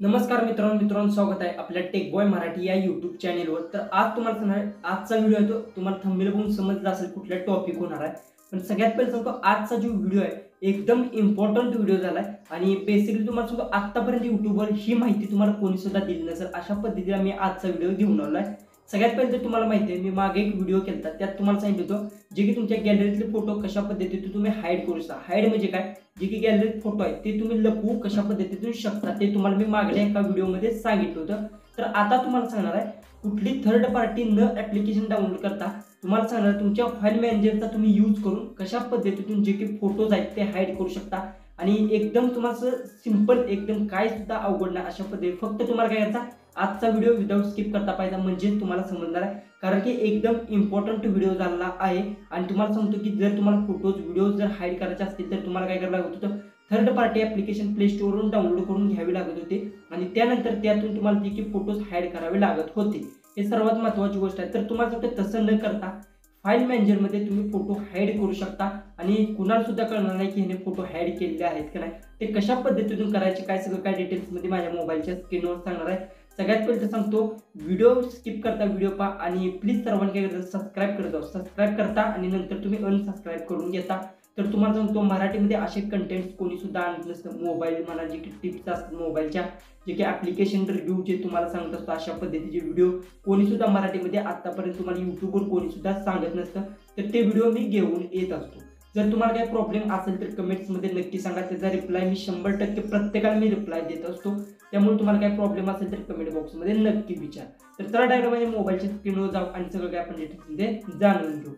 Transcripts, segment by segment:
नमस्कार मित्रांनो स्वागत आहे आपल्या टेक बॉय मराठी या यूट्यूब चॅनेलवर। तर आज तुम्हाला सांगणार आजचा व्हिडिओ आहे तो तुम्हाला थंबनेल बघून समजलं असेल कुठला टॉपिक होणार आहे। पण सगळ्यात पहिले सांगतो आजचा जो व्हिडिओ आहे एकदम इम्पॉर्टंट व्हिडिओ झालाय आणि बेसिकली तुम्हाला सांगतो आतापर्यंत यूट्यूबवर ही माहिती तुम्हाला कोणी सुद्धा दिली नसेल अशा पद्धतीने मी आजचा व्हिडिओ घेऊन आलोय। सगळ्यात पहिले तर तुम्हाला माहिती आहे मी मागे एक व्हिडिओ केलता त्यात तुम्हाला सांगितलं होतं जे की तुमच्या गॅलरीतले फोटो कशा पद्धतीने तुम्ही हाईड करू शकता। हाईड म्हणजे काय, जे की गॅलरीत फोटो आहे ते तुम्ही लपवू कशा पद्धतीने शकता ते तुम्हाला मी मागल्या एका व्हिडिओमध्ये सांगितलं होतं। तर आता तुम्हाला सांगणार आहे कुठली थर्ड पार्टी न ॲप्लिकेशन डाउनलोड करता तुम्हाला सांगणार तुमच्या फाईल मॅनेजरचा तुम्ही यूज करून कशा पद्धतीतून जे की फोटोज आहेत ते हाईड करू शकता आणि एकदम तुम्हाला सिंपल एकदम काय सुद्धा अवघड नाही अशा पद्धतीने फक्त तुम्हाला काय करायचं आजचा व्हिडिओ विदाउट स्किप करता पाहिजे म्हणजे तुम्हाला समजणार आहे। कारण की एकदम इम्पॉर्टंट व्हिडिओ झालेला आहे आणि तुम्हाला सांगतो की जर तुम्हाला फोटोज व्हिडिओज जर हाईड करायचे असतील तर तुम्हाला काय करायला लागत होतं, थर्ड पार्टी ॲप्लिकेशन प्ले स्टोरवरून डाउनलोड करून घ्यावी लागत होते आणि त्यानंतर त्यातून तुम्हाला जे की फोटोज हाईड करावे लागत होते। हे सर्वात महत्त्वाची गोष्ट आहे। तर तुम्हाला सांगतो तसं न करता फाईल मॅनेजरमध्ये तुम्ही फोटो हाईड करू शकता आणि कुणाला सुद्धा कळणार नाही की ह्याने फोटो हाईड केलेले आहेत की नाही, ते कशा पद्धतीतून करायचे काय सगळं काय डिटेल्समध्ये माझ्या मोबाईलच्या स्क्रीनवर सांगणार आहे। सगळ्यात पहिले तर सांगतो व्हिडिओ स्किप करता व्हिडिओ पहा आणि प्लीज सर्वांनी काय करता सबस्क्राईब करत जाऊ, सबस्क्राईब करता आणि नंतर तुम्ही अनसबस्क्राईब करून घेता। तर तुम्हाला सांगतो मराठीमध्ये असे कंटेंट्स कोणी सुद्धा आणत नसतं। मोबाईल म्हणा जे की टिप्स असतात मोबाईलच्या जे की ॲप्लिकेशन रिव्ह्यू जे तुम्हाला सांगत असतो अशा पद्धतीचे व्हिडिओ कोणी सुद्धा मराठीमध्ये आतापर्यंत तुम्हाला यूट्यूबवर कोणी सुद्धा सांगत नसतं, तर ते व्हिडिओ मी घेऊन येत असतो। जर तुम्हाला काही प्रॉब्लेम असेल तर कमेंट्समध्ये नक्की सांगा, त्याचा रिप्लाय मी 100% प्रत्येकाला मी रिप्लाय देत असतो। त्यामुळे तुम्हाला काही प्रॉब्लेम असेल तर कमेंट बॉक्समध्ये नक्की विचार। तर चला डायरेक्ट माझ्या मोबाईलच्या स्क्रीनवर जाऊ आणि सगळं काय आपण डिटेल्समध्ये जाणून घेऊ।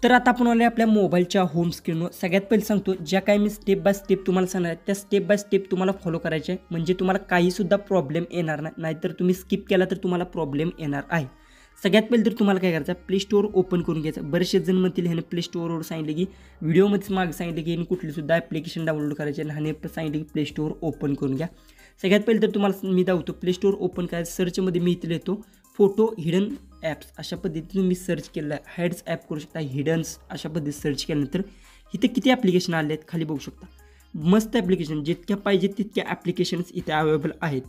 तर आता आपण आले आपल्या मोबाईलच्या होम स्क्रीनवर। सगळ्यात पहिले सांगतो ज्या काही मी स्टेप बाय स्टेप तुम्हाला सांगणार आहे त्या स्टेप बाय स्टेप तुम्हाला फॉलो करायचे आहे म्हणजे तुम्हाला काही सुद्धा प्रॉब्लेम येणार नाही, नाहीतर तुम्ही स्किप केला तर तुम्हाला प्रॉब्लेम येणार आहे। सगळ्यात पहिले तर तुम्हाला काय करायचं प्ले स्टोअर ओपन करून घ्यायचं। बरेचसे जण म्हणतील ह्याने प्ले स्टोअरवर सांगितले की व्हिडिओमध्येच मागे सांगितले की कुठली सुद्धा ॲप्लिकेशन डाउनलोड करायचे आणि ह्याने सांगितले की प्ले स्टोअर ओपन करून घ्या। सगळ्यात पहिले तर तुम्हाला मी दाखवतो प्ले स्टोअर ओपन करायचं। सर्चमध्ये मी इथे लिहितो फोटो हिडन ॲप्स अशा पद्धतीने मी सर्च केलं आहे। हाईड्स ॲप करू शकता, हिडन्स अशा पद्धतीने सर्च केल्यानंतर इथे किती ॲप्लिकेशन आले आहेत खाली बघू शकता। मस्त ॲप्लिकेशन जितक्या पाहिजे तितक्या ॲप्लिकेशन्स इथे अवेलेबल आहेत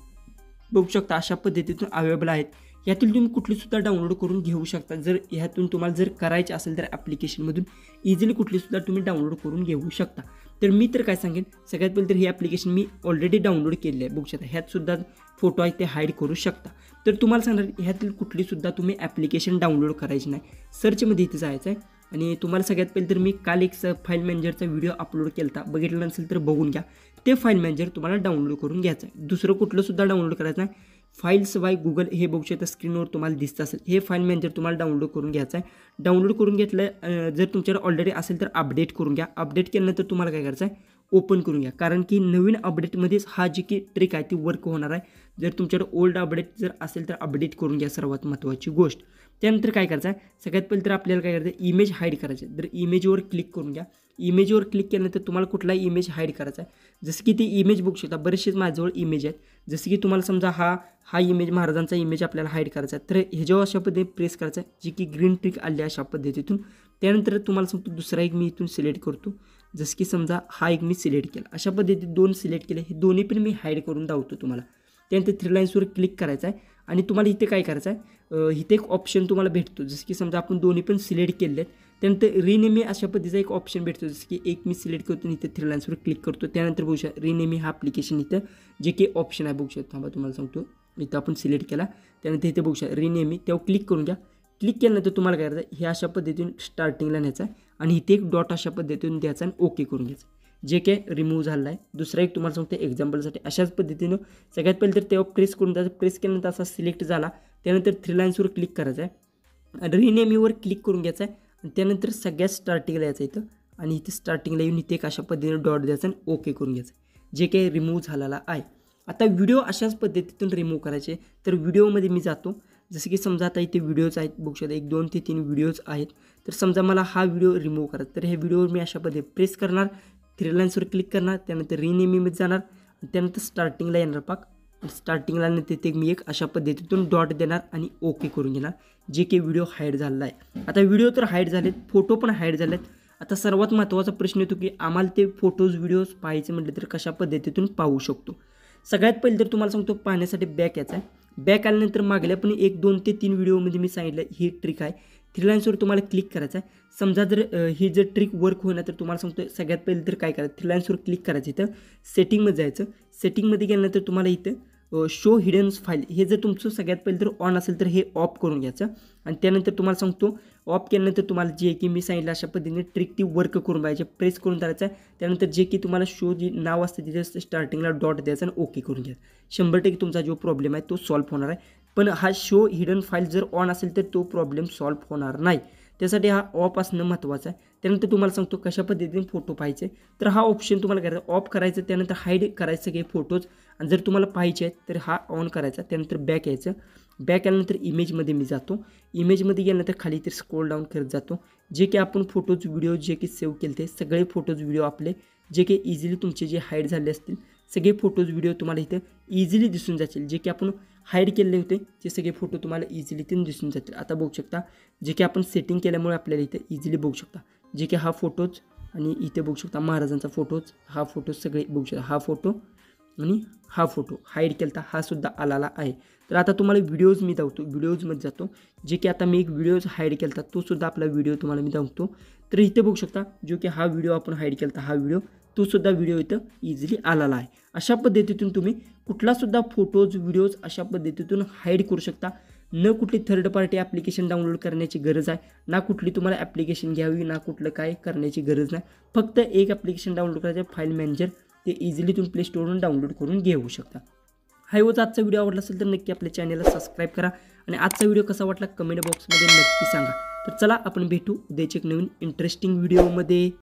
बघू शकता। अशा पद्धतीतून अवेलेबल आहेत, यातील तुम्ही कुठली सुद्धा डाउनलोड करून घेऊ शकता। जर ह्यातून तुम्हाला जर करायचे असेल तर ॲप्लिकेशनमधून इझिली कुठली सुद्धा तुम्ही डाउनलोड करून घेऊ शकता। तर मी तर काय सांगेन सगळ्यात पहिले तर ही ॲप्लिकेशन मी ऑलरेडी डाउनलोड केली आहे बघू शकता। ह्यात सुद्धा फोटो आहे ते हाईड करू शकता। तर तुम्हाला सांगणार ह्यातील कुठली सुद्धा तुम्ही ॲप्लिकेशन डाउनलोड करायची नाही, सर्चमध्ये इथे जायचं आहे आणि तुम्हाला सगळ्यात पहिले तर मी काल एक फाईल मॅनेजरचा व्हिडिओ अपलोड केला होता, बघितलं नसेल तर बघून घ्या। ते फाईल मॅनेजर तुम्हाला डाउनलोड करून घ्यायचं आहे, दुसरं कुठलं सुद्धा डाउनलोड करायचं नाही। फाईल्स बाय गुगल हे बघू शकता स्क्रीनवर तुम्हाला दिसतं असेल, हे फाईल मॅनेजर तुम्हाला डाउनलोड करून घ्यायचं आहे। डाउनलोड करून घेतलं जर तुमच्याकडे ऑलरेडी असेल तर अपडेट करून घ्या। अपडेट केल्यानंतर तुम्हाला काय करायचं आहे ओपन करून घ्या, कारण की नवीन अपडेटमध्येच हा जी की ट्रिक आहे ती वर्क होणार आहे। जर तुमच्याकडे ओल्ड अपडेट जर असेल तर अपडेट करून घ्या, सर्वात महत्त्वाची गोष्ट। त्यानंतर काय करायचं आहे सगळ्यात पहिले तर आपल्याला काय करायचं आहे इमेज हाईड करायचे। तर इमेजवर क्लिक करून घ्या। इमेजवर क्लिक केल्यानंतर तुम्हाला कुठलाही इमेज हाईड करायचा आहे, जसं की ती इमेज बघू शकता बरेचसेच माझ्याजवळ इमेज आहेत। जसं की तुम्हाला समजा हा इमेज महाराजांचा इमेज आपल्याला हाईड करायचा आहे, तर ह्याच्यावर अशा पद्धतीने प्रेस करायचा आहे जी की ग्रीन ट्रिक आली अशा पद्धतीतून। त्यानंतर तुम्हाला सांगतो दुसरा एक मी इथून सिलेक्ट करतो, जसं की समजा हा एक मी सिलेक्ट केला, अशा पद्धतीने दोन सिलेक्ट केले, हे दोन्ही पण मी हाईड करून दाखवतो तुम्हाला। त्यानंतर थ्री लाईन्सवर क्लिक करायचं आहे आणि तुम्हाला इथे काय करायचं आहे इथे एक ऑप्शन तुम्हाला भेटतो, जसं की समजा आपण दोन्ही पण सिलेक्ट केले आहेत। त्यानंतर रिनेमी अशा पद्धतीचा एक ऑप्शन भेटतो, जसं की एक मी सिलेक्ट करतो आणि इथे थ्री लाईन्सवर क्लिक करतो। त्यानंतर बघू शकता रिनेमी हा ॲप्लिकेशन इथं जे की ऑप्शन आहे बघू शकता, थांबा तुम्हाला सांगतो इथं आपण सिलेक्ट केला त्यानंतर इथे बघू शकता रिनेमी त्यावर क्लिक करून घ्या। क्लिक केल्यानंतर तुम्हाला काय करायचं हे अशा पद्धतीने स्टार्टिंगला न्यायचं आहे आणि इथे एक डॉट अशा पद्धतीने द्यायचा आणि ओके करून घ्यायचं, जे काय रिमूव्ह झालं आहे। दुसरा एक तुम्हाला सांगतो एक्झाम्पलसाठी अशाच पद्धतीनं सगळ्यात पहिले तर तेव्हा प्रेस करून द्यायचं। प्रेस केल्यानंतर असा सिलेक्ट झाला त्यानंतर थ्री लाईन्सवर क्लिक करायचं आहे, रिनेमीवर क्लिक करून घ्यायचं आहे आणि त्यानंतर सगळ्यात स्टार्टिंगला यायचं इथं आणि इथे स्टार्टिंगला येऊन इथे एक अशा पद्धतीने डॉट द्यायचा आणि ओके करून घ्यायचं, जे काही रिमूव्ह झालेला आहे। आता व्हिडिओ अशाच पद्धतीतून रिमूव्ह करायचे। तर व्हिडिओमध्ये मी जातो, जसं की समजा आता इथे व्हिडिओज आहेत बघू शकता 1 2 ते 3 व्हिडिओज आहेत। तर समजा मला हा व्हिडिओ रिमूव्ह करायचा, तर ह्या व्हिडिओवर मी अशा पद्धतीने प्रेस करणार, थ्री लाईन्सवर क्लिक करणार, त्यानंतर रिनेमीमध्ये जाणार, त्यानंतर स्टार्टिंगला येणार पाक स्टार्टिंगला तिथे मी एक अशा पद्धतीतून डॉट देणार आणि ओके करून घेणार, जे की व्हिडिओ हाईड झालेला आहे। आता व्हिडिओ तर हाईड झालेत, फोटो पण हाईड झालेत। आता सर्वात महत्त्वाचा प्रश्न येतो की आम्हाला ते फोटोज व्हिडिओज पाहायचे म्हटले तर कशा पद्धतीतून पाहू शकतो। सगळ्यात पहिले तर तुम्हाला सांगतो पाहण्यासाठी बॅक यायचा आहे. बॅक आल्यानंतर मागल्या पण 1, 2 ते 3 व्हिडिओमध्ये मी सांगितलं ही ट्रिक आहे. थ्री लाईन्सवर तुम्हाला क्लिक करायचं आहे. समजा जर ही जर ट्रिक वर्क होईना तर तुम्हाला सांगतो सगळ्यात पहिले तर काय करायचं, थ्री लाईन्सवर क्लिक करायचं. इथं सेटिंगमध्ये जायचं. सेटिंगमध्ये गेल्यानंतर तुम्हाला इथं शो हिडन फाईल हे जर तुमचं सगळ्यात पहिले तर ऑन असेल तर हे ऑफ करून घ्यायचं. आणि त्यानंतर तुम्हाला सांगतो ऑफ केल्यानंतर तुम्हाला जे की मी सांगितलं अशा पद्धतीने ट्रिक ती वर्क करून पाहिजे. प्रेस करून धरायचं आहे. त्यानंतर जे की तुम्हाला शो जे नाव असतं तिथे स्टार्टिंगला डॉट द्यायचं आणि ओके करून घ्या. 100% तुमचा जो प्रॉब्लेम आहे तो सॉल्व्ह होणार आहे. पण हा शो हिडन फाईल जर ऑन असेल तर तो प्रॉब्लेम सॉल्व्ह होणार नाही. त्यासाठी हा ऑफ असणं महत्त्वाचं आहे. त्यानंतर तुम्हाला सांगतो कशा पद्धतीने फोटो पाहायचे. तर हा ऑप्शन तुम्हाला करायचा, ऑफ करायचं. त्यानंतर हाईड करायचं सगळे फोटोज. आणि जर तुम्हाला पाहिजे आहेत तर हा ऑन करायचा. त्यानंतर बॅक यायचं. बॅक आल्यानंतर इमेजमध्ये मी जातो. इमेजमध्ये गेल्यानंतर खाली तर स्क्रोल डाऊन करत जातो. जे की आपण फोटोज व्हिडिओ जे की सेव्ह केले ते सगळे फोटोज व्हिडिओ आपले जे की इझिली तुमचे जे हाईड झाले असतील सगळे फोटोज व्हिडिओ तुम्हाला इथं इझिली दिसून जातील. जे की आपण हाईड केलेले होते ते सगळे फोटो तुम्हाला इझिली ते दिसून जातील. आता बघू शकता जे की आपण सेटिंग केल्यामुळे आपल्याला इथं इझिली बघू शकता. जे की हा फोटोज आणि इथे बघू शकता महाराजांचा फोटोज, हा फोटो सगळे बघू शकता. हा फोटो आणि हा फोटो हाईड केला हा सुद्धा आलेला आहे. तर आता तुम्हाला व्हिडिओज मी दाखवतो. व्हिडिओजमध्ये जातो. जे की आता मी एक व्हिडिओज हाईड केला तो सुद्धा आपला व्हिडिओ तुम्हाला मी दाखवतो. तर इथे बघू शकता जो की हा व्हिडिओ आपण हाईड केला हा व्हिडिओ तो सुद्धा व्हिडिओ इथं इझिली आलेला आहे. अशा पद्धतीतून तुम्ही कुठलासुद्धा फोटोज व्हिडिओज अशा पद्धतीतून हाईड करू शकता. न कुठली थर्ड पार्टी ॲप्लिकेशन डाउनलोड करण्याची गरज आहे, ना कुठली तुम्हाला ॲप्लिकेशन घ्यावी, ना कुठलं काय करण्याची गरज नाही. फक्त एक ॲप्लिकेशन डाउनलोड करायचं फाईल मॅनेजर. ते इझिली तुम्ही प्ले स्टोरवरून डाउनलोड करून घेऊ शकता. हाय होता आजचा व्हिडिओ आवडला असेल तर नक्की आपल्या चॅनलला सबस्क्राईब करा. आणि आजचा व्हिडिओ कसा वाटला कमेंट बॉक्समध्ये नक्की सांगा. तर चला आपण भेटू उद्याच्या एक नवीन इंटरेस्टिंग व्हिडिओमध्ये.